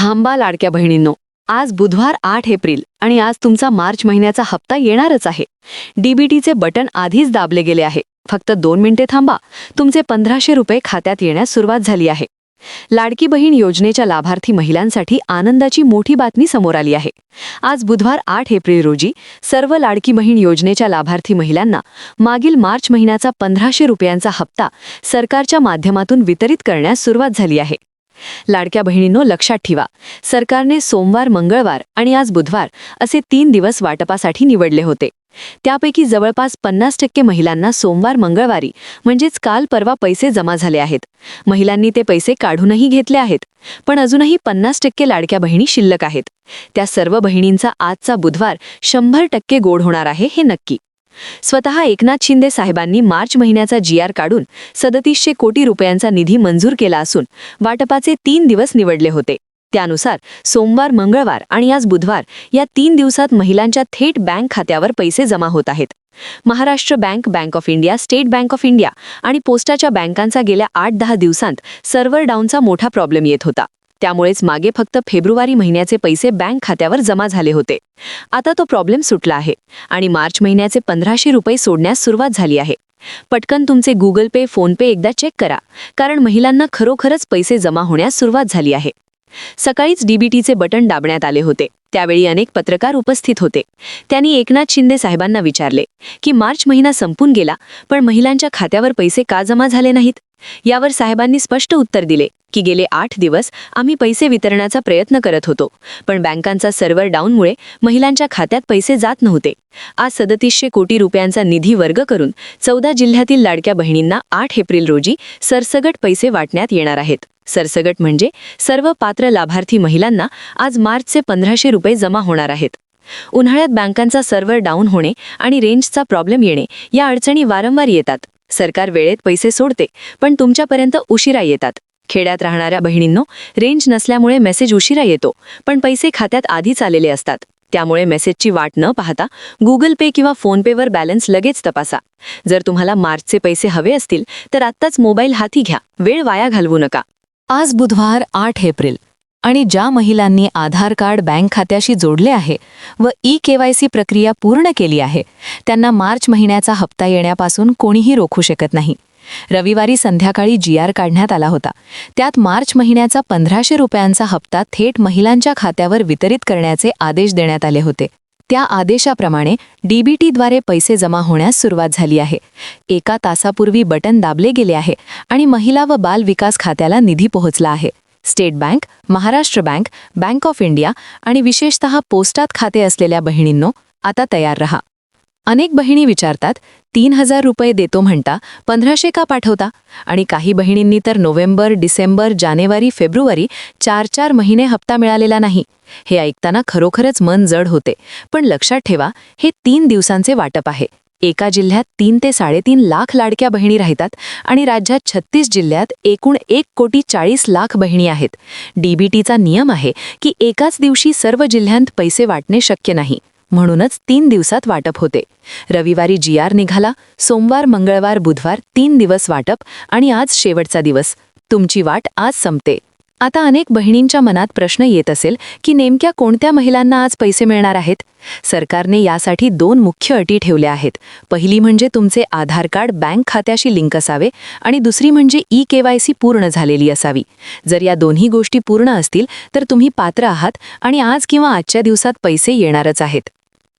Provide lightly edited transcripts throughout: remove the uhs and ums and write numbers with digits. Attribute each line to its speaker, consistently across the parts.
Speaker 1: थांबा लाडक्या बहिणींनो, आज बुधवार 8 एप्रिल आणि आज तुमचा मार्च महिन्याचा हप्ता येणारच आहे. डीबीटीचे बटन आधीच दाबले गेले आहे. फक्त 2 मिनिटे थांबा, तुमचे 1500 रुपये खात्यात येण्यास सुरुवात झाली आहे. लाडकी बहीण योजनेच्या लाभार्थी महिलांसाठी आनंदाची मोठी बातमी समोर आली आहे. आज बुधवार 8 एप्रिल रोजी सर्व लाडकी बहीण योजनेच्या लाभार्थी महिलांना मागील मार्च महिन्याचा 1500 रुपयांचा हप्ता सरकारच्या माध्यमातून वितरित करण्यास सुरुवात झाली आहे. लाडक्या बहिणींनो, लक्षात ठेवा, सरकारने सोमवार, मंगळवार आणि आज बुधवार असे 3 दिवस वाटपासाठी निवडले होते. त्यापैकी जवळपास 50% महिलांना सोमवार, मंगळवारी म्हणजेच काल परवा पैसे जमा झाले आहेत. महिलांनी ते पैसे काढूनही घेतले आहेत. पण अजूनही 50% लाडक्या बहिणी शिल्लक आहेत. त्या सर्व बहिणींचा आजचा बुधवार 100% गोड होणार आहे, हे नक्की. स्वतः एकनाथ शिंदे साहेबांनी मार्च महिन्याचा GR काढून 3700 कोटी रुपयांचा निधी मंजूर केला असून वाटपाचे 3 दिवस निवडले होते. त्यानुसार सोमवार, मंगळवार आणि आज बुधवार या 3 दिवसात महिलांच्या थेट बँक खात्यावर पैसे जमा होत आहेत. Maharashtra bank, bank of India, state bank of India आणि पोस्टाच्या बँकांचा गेल्या 8-10 दिवसांत सर्व्हर डाऊनचा मोठा प्रॉब्लेम येत होता. त्यामुळेच मागे फक्त फेब्रुवारी महिन्याचे पैसे बँक खात्यावर जमा झाले होते. आता तो प्रॉब्लेम सुटला आहे आणि मार्च महिन्याचे 1500 रुपये सोडण्यास सुरुवात झाली आहे. पटकन तुमचे गुगल पे, फोन पे एकदा चेक करा, कारण महिलांना खरोखरच पैसे जमा होण्यास सुरुवात झाली आहे. सकाळीच डीबीटीचे बटन दाबण्यात आले होते. त्यावेळी अनेक पत्रकार उपस्थित होते. त्यांनी एकनाथ शिंदे साहेबांना विचारले की मार्च महिना संपून गेला, पण महिलांच्या खात्यावर पैसे का जमा झाले नाहीत? यावर साहेबांनी स्पष्ट उत्तर दिले की गेले 8 दिवस आम्ही पैसे वितरणाचा प्रयत्न करत होतो, पण बँकांचा सर्व्हर डाऊनमुळे महिलांच्या खात्यात पैसे जात नव्हते. आज 3700 कोटी रुपयांचा निधी वर्ग करून 14 जिल्ह्यातील लाडक्या बहिणींना 8 एप्रिल रोजी सरसगट पैसे वाटण्यात येणार आहेत. सरसगट म्हणजे सर्व पात्र लाभार्थी महिलांना आज मार्चचे 1500 रुपये जमा होणार आहेत. उन्हाळ्यात बँकांचा सर्व्हर डाऊन होणे आणि रेंजचा प्रॉब्लेम येणे या अडचणी वारंवार येतात. सरकार वेळेत पैसे सोडते, पण तुमच्यापर्यंत उशिरा येतात. खेड्यात राहणाऱ्या बहिणींनो, रेंज नसल्यामुळे मेसेज उशिरा येतो, पण पैसे खात्यात आधीच आलेले असतात. त्यामुळे मेसेजची वाट न पाहता गुगल पे किंवा फोन पेवर बॅलन्स लगेच तपासा. जर तुम्हाला मार्चचे पैसे हवे असतील तर आत्ताच मोबाईल हाती घ्या, वेळ वाया घालवू नका.
Speaker 2: आज बुधवार 8 एप्रिल आणि ज्या महिलांनी आधार कार्ड बँक खात्याशी जोडले आहे व KYC प्रक्रिया पूर्ण केली आहे, त्यांना मार्च महिन्याचा हप्ता येण्यापासून कोणीही रोखू शकत नाही. रविवारी संध्याकाळी GR काढण्यात आला होता. त्यात मार्च महिन्याचा 1500 रुपयांचा हप्ता थेट महिलांच्या खात्यावर वितरित करण्याचे आदेश देण्यात आले होते. त्या आदेशाप्रमाणे डीबीटीद्वारे पैसे जमा होण्यास सुरुवात झाली आहे. 1 तासापूर्वी बटन दाबले गेले आहे आणि महिला व बाल विकास खात्याला निधी पोहोचला आहे. State bank, Maharashtra bank, bank of India आणि विशेषतः पोस्टात खाते असलेल्या बहिणींनो, आता तयार रहा. अनेक बहिणी विचारतात, 3000 रुपये देतो म्हणता 1500 का पाठवता? आणि काही बहिणींनी तर नोव्हेंबर, डिसेंबर, जानेवारी, फेब्रुवारी 4-4 महिने हप्ता मिळालेला नाही. हे ऐकताना खरोखरच मन जड होते. पण लक्षात ठेवा, हे 3 दिवसांचे वाटप आहे. एका जिल्ह्यात 3 ते 3.5 लाख लाडक्या बहिणी राहतात आणि राज्यात 36 जिल्ह्यात एकूण 1,40,00,000 बहिणी आहेत. डीबीटीचा नियम आहे की एकाच दिवशी सर्व जिल्ह्यांत पैसे वाटणे शक्य नाही. म्हणूनच 3 दिवसात वाटप होते. रविवारी GR निघाला, सोमवार, मंगळवार, बुधवार 3 दिवस वाटप आणि आज शेवटचा दिवस. तुमची वाट आज संपते. आता अनेक बहिणींच्या मनात प्रश्न येत असेल की नेमक्या कोणत्या महिलांना आज पैसे मिळणार आहेत? सरकारने यासाठी 2 मुख्य अटी ठेवल्या आहेत. पहिली म्हणजे तुमचे आधार कार्ड बँक खात्याशी लिंक असावे आणि दुसरी म्हणजे KYC पूर्ण झालेली असावी. जर या दोन्ही गोष्टी पूर्ण असतील तर तुम्ही पात्र आहात आणि आज किंवा आजच्या दिवसात पैसे येणारच आहेत.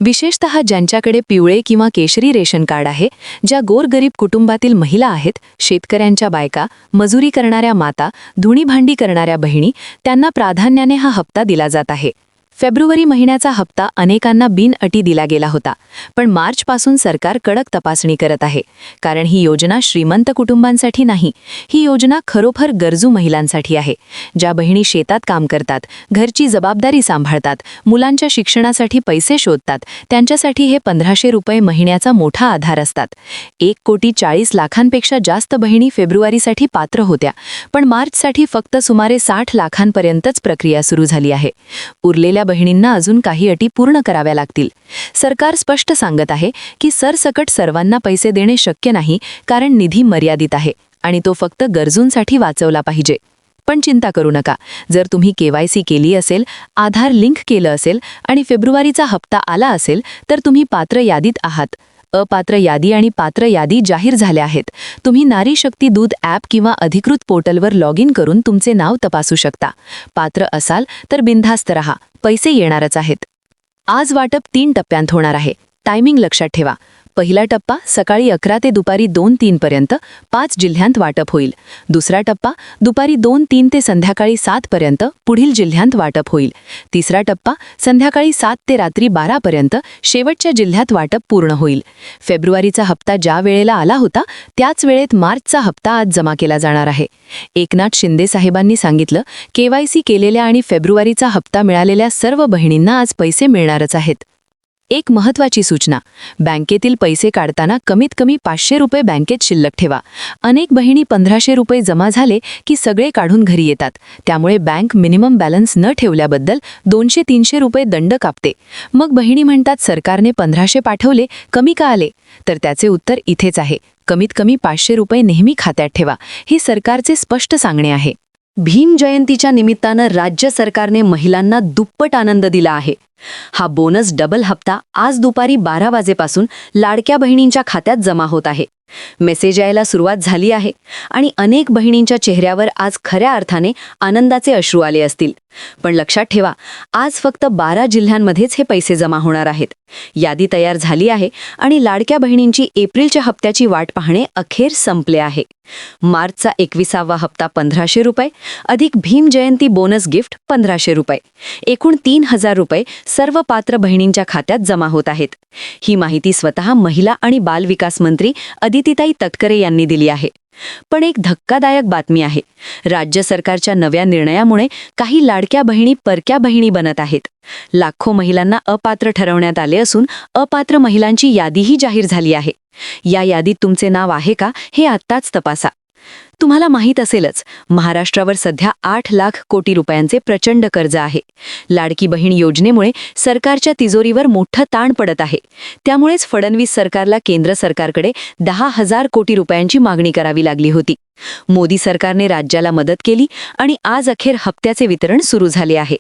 Speaker 2: विशेषतः ज्यांच्याकडे पिवळे किंवा केशरी रेशन कार्ड आहे, ज्या गोरगरीब कुटुंबातील महिला आहेत, शेतकऱ्यांच्या बायका, मजुरी करणाऱ्या माता, धुणी-भांडी करणाऱ्या बहिणी, त्यांना प्राधान्याने हा हप्ता दिला जात आहे. फेब्रुवारी महिन्याचा हप्ता अनेकांना बिनअटी दिला गेला होता, पण मार्चपासून सरकार कडक तपासणी करत आहे. कारण ही योजना श्रीमंत कुटुंबांसाठी नाही, ही योजना खरोखर गरजू महिलांसाठी आहे. ज्या बहिणी शेतात काम करतात, घरची जबाबदारी सांभाळतात, मुलांच्या शिक्षणासाठी पैसे शोधतात, त्यांच्यासाठी हे 1500 रुपये महिन्याचा मोठा आधार असतात. 1,40,00,000पेक्षा जास्त बहिणी फेब्रुवारीसाठी पात्र होत्या, पण मार्चसाठी फक्त सुमारे 60 लाखांपर्यंतच प्रक्रिया सुरू झाली आहे. उरलेल्या बहिणींना अजून काही अटी पूर्ण कराव्या लागतील. सरकार स्पष्ट सांगत आहे की सरसकट सर्वांना पैसे देणे शक्य नाही, कारण निधी मर्यादित आहे आणि तो फक्त गरजूंसाठी वाचवला पाहिजे. पण चिंता करू नका. जर तुम्ही केवायसी केली असेल, आधार लिंक केलं असेल आणि फेब्रुवारीचा हप्ता आला असेल तर तुम्ही पात्र यादीत आहात. अपात्र यादी आणि पात्र यादी जाहीर झाल्या आहेत. तुम्ही नारी शक्ती दूध ॲप किंवा अधिकृत पोर्टलवर लॉग इन करून तुमचे नाव तपासू शकता. पात्र असाल तर बिनधास्त रहा, पैसे येणारच आहेत. आज वाटप 3 टप्प्यांत होणार आहे. टायमिंग लक्षात ठेवा. पहिला टप्पा सकाळी 11 ते दुपारी 2-3 पर्यंत 5 जिल्ह्यांत वाटप होईल. दुसरा टप्पा दुपारी 2-3 ते संध्याकाळी 7 पर्यंत पुढील जिल्ह्यांत वाटप होईल. तिसरा टप्पा संध्याकाळी 7 ते रात्री 12 पर्यंत शेवटच्या जिल्ह्यात वाटप पूर्ण होईल. फेब्रुवारीचा हप्ता ज्या वेळेला आला होता त्याच वेळेत मार्चचा हप्ता आज जमा केला जाणार आहे. एकनाथ शिंदे साहेबांनी सांगितलं, केवायसी केलेल्या आणि फेब्रुवारीचा हप्ता मिळालेल्या सर्व बहिणींना आज पैसे मिळणारच आहेत. एक महत्त्वाची सूचना, बँकेतील पैसे काढताना कमीत कमी 500 रुपये बँकेत शिल्लक ठेवा. अनेक बहिणी 1500 रुपये जमा झाले की सगळे काढून घरी येतात. त्यामुळे बँक मिनिमम बॅलन्स न ठेवल्याबद्दल 200-300 रुपये दंड कापते. मग बहिणी म्हणतात सरकारने 1500 पाठवले, कमी का आले? तर त्याचे उत्तर इथेच आहे. कमीत कमी 500 रुपये नेहमी खात्यात ठेवा. हे सरकारचे स्पष्ट सांगणे आहे.
Speaker 1: भीम जयंतीच्या निमित्तानं राज्य सरकारने महिलांना दुप्पट आनंद दिला आहे. हा बोनस डबल हप्ता आज दुपारी 12 वाजेपासून लाडक्या बहिणींच्या खात्यात जमा होत आहे. मेसेज यायला सुरुवात झाली आहे आणि अनेक बहिणींच्या चेहऱ्यावर आज खऱ्या अर्थाने आनंदाचे अश्रू आले असतील. पण लक्षात ठेवा, आज फक्त 12 जिल्ह्यांमध्येच हे पैसे जमा होणार आहेत. यादी तयार झाली आहे आणि लाडक्या बहिणींची एप्रिलच्या हप्त्याची वाट पाहणे अखेर संपले आहे. मार्चचा 21वा हप्ता 1500 रुपये अधिक भीम जयंती बोनस गिफ्ट 1500 रुपये, एकूण 3000 रुपये सर्व पात्र बहिणींच्या खात्यात जमा होत आहेत. ही माहिती स्वतः महिला आणि बाल विकास मंत्री अदितीताई तटकरे यांनी दिली आहे. पण एक धक्कादायक बातमी आहे. राज्य सरकारच्या नव्या निर्णयामुळे काही लाडक्या बहिणी परक्या बहिणी बनत आहेत. लाखो महिलांना अपात्र ठरवण्यात आले असून अपात्र महिलांची यादीही जाहीर झाली आहे. या यादीत तुमचे नाव आहे का हे आत्ताच तपासा. तुम्हाला माहीत असेलच, महाराष्ट्रावर सध्या 8 लाख कोटी रुपयांचे प्रचंड कर्ज आहे. लाडकी बहीण योजनेमुळे सरकारच्या तिजोरीवर मोठं ताण पडत आहे. त्यामुळेच फडणवीस सरकारला केंद्र सरकारकडे 10,000 कोटी रुपयांची मागणी करावी लागली होती. मोदी सरकारने राज्याला मदत केली आणि आज अखेर हप्त्याचे वितरण सुरू झाले आहे.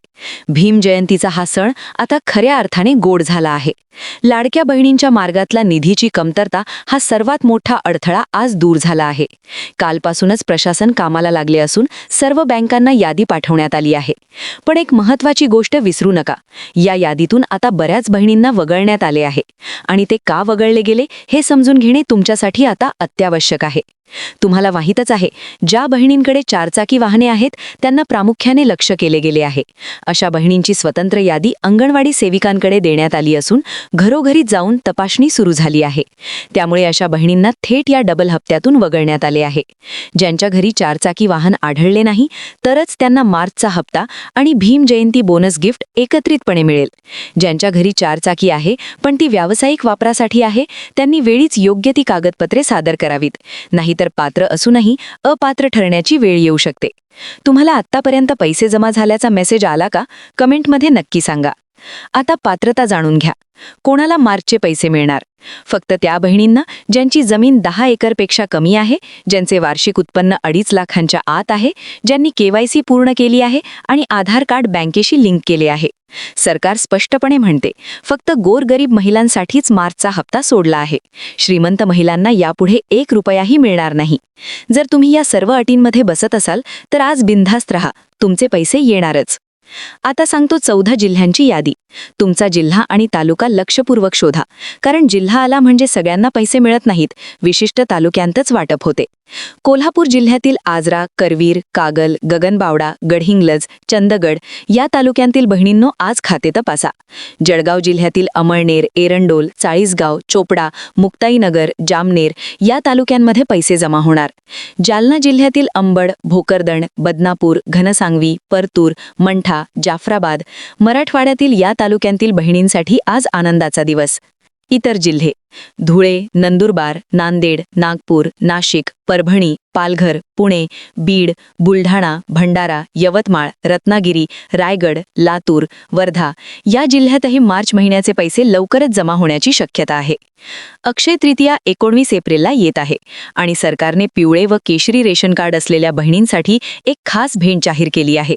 Speaker 1: भीम जयंतीचा हा सण आता खऱ्या अर्थाने गोड झाला आहे. लाडक्या बहिणींच्या मार्गातला निधीची कमतरता हा सर्वात मोठा अडथळा आज दूर झाला आहे. कालपासूनच प्रशासन कामाला लागले असून सर्व बँकांना यादी पाठवण्यात आली आहे. पण एक महत्त्वाची गोष्ट विसरू नका, या यादीतून आता बऱ्याच बहिणींना वगळण्यात आले आहे आणि ते का वगळले गेले हे समजून घेणे तुमच्यासाठी आता अत्यावश्यक आहे. तुम्हाला माहीतच आहे, ज्या बहिणींकडे 4 चाकी वाहने आहेत त्यांना प्रामुख्याने लक्ष केले गेले आहे. अशा बहिणींची स्वतंत्र यादी अंगणवाडी सेविकांकडे देण्यात आली असून घरोघरी जाऊन तपासणी सुरू झाली आहे. त्यामुळे अशा बहिणींना थेट या डबल हप्त्यातून वगळण्यात आले आहे. ज्यांच्या घरी 4 चाकी वाहन आढळले नाही तरच त्यांना मार्चचा हप्ता आणि भीम जयंती बोनस गिफ्ट एकत्रितपणे मिळेल. ज्यांच्या घरी 4 चाकी आहे पण ती व्यावसायिक वापरासाठी आहे त्यांनी वेळीच योग्य ती कागदपत्रे सादर करावीत, नाहीतर पात्र असूनही अपात्र ठरण्याची वेळ येऊ शकते. तुम्हाला आत्तापर्यंत पैसे जमा झाल्याचा मेसेज आला का? कमेंटमध्ये नक्की सांगा. आता पात्रता जाणून घ्या. कोणाला मार्चचे पैसे मिळणार? फक्त त्या बहिणींना ज्यांची जमीन 10 एकरपेक्षा कमी आहे, ज्यांचे वार्षिक उत्पन्न 2.5 लाखांच्या आत आहे, ज्यांनी केवायसी पूर्ण केली आहे आणि आधार कार्ड बँकेशी लिंक केले आहे. सरकार स्पष्टपणे म्हणते, फक्त गोरगरीब महिलांसाठीच मार्चचा हप्ता सोडला आहे. श्रीमंत महिलांना यापुढे 1 रुपयाही मिळणार नाही. जर तुम्ही या सर्व अटींमध्ये बसत असाल तर आज बिनधास्त रहा, तुमचे पैसे येणारच. आता सांगतो 14 जिल्ह्यांची यादी. तुमचा जिल्हा आणि तालुका लक्षपूर्वक शोधा, कारण जिल्हा आला म्हणजे सगळ्यांना पैसे मिळत नाहीत, विशिष्ट तालुक्यांतच वाटप होते. कोल्हापूर जिल्ह्यातील आजरा, करवीर, कागल, गगनबावडा, गडहिंग्लज, चंदगड या तालुक्यांतील बहिणींनो आज खाते तपासा. जळगाव जिल्ह्यातील अमळनेर, एरंडोल, चाळीसगाव, चोपडा, मुक्ताईनगर, जामनेर या तालुक्यांमध्ये पैसे जमा होणार. जालना जिल्ह्यातील अंबड, भोकरदन, बदनापूर, घनसांगवी, परतूर, मंठा, जाफराबाद, मराठवाड्यातील या तालुक्यांतील बहिणींसाठी आज आनंदाचा दिवस. इतर जिल्हे धुळे, नंदुरबार, नांदेड, नागपूर, नाशिक, परभणी, पालघर, पुणे, बीड, बुलढाणा, भंडारा, यवतमाळ, रत्नागिरी, रायगड, लातूर, वर्धा या जिल्ह्यातही मार्च महिन्याचे पैसे लवकरच जमा होण्याची शक्यता आहे. अक्षय तृतीया 19 एप्रिलला येत आहे आणि सरकारने पिवळे व केशरी रेशन कार्ड असलेल्या बहिणींसाठी एक खास भेट जाहीर केली आहे.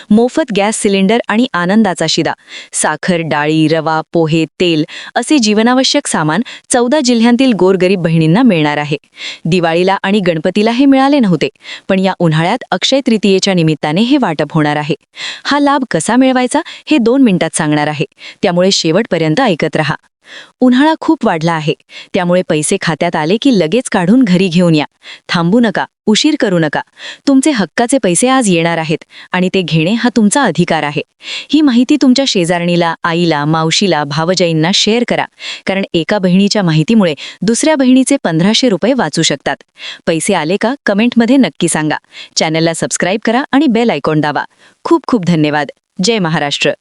Speaker 1: मोफत गॅस सिलेंडर आणि आनंदाचा शिदा. साखर, डाळी, रवा, पोहे, तेल असे जीवनावश्यक सामान 14 जिल्ह्यांतील गोरगरीब बहिणींना मिळणार आहे. दिवाळीला आणि गणपतीला हे मिळाले नव्हते, पण या उन्हाळ्यात अक्षय तृतीयेच्या निमित्ताने हे वाटप होणार आहे. हा लाभ कसा मिळवायचा हे 2 मिनिटात सांगणार आहे, त्यामुळे शेवटपर्यंत ऐकत रहा. उन्हाळा खूप वाढला आहे, त्यामुळे पैसे खात्यात आले की लगेच काढून घरी घेऊन या. थांबू नका, उशीर करू नका. तुमचे हक्काचे पैसे आज येणार आहेत आणि ते घेणे हा तुमचा अधिकार आहे. ही माहिती तुमच्या शेजारणीला, आईला, मावशीला, भावजाईंना शेअर करा, कारण एका बहिणीच्या माहितीमुळे दुसऱ्या बहिणीचे 1500 रुपये वाचू शकतात. पैसे आले का कमेंटमध्ये नक्की सांगा. चॅनलला सबस्क्राईब करा आणि बेल आयकॉन दाबा. खूप खूप धन्यवाद. जय महाराष्ट्र.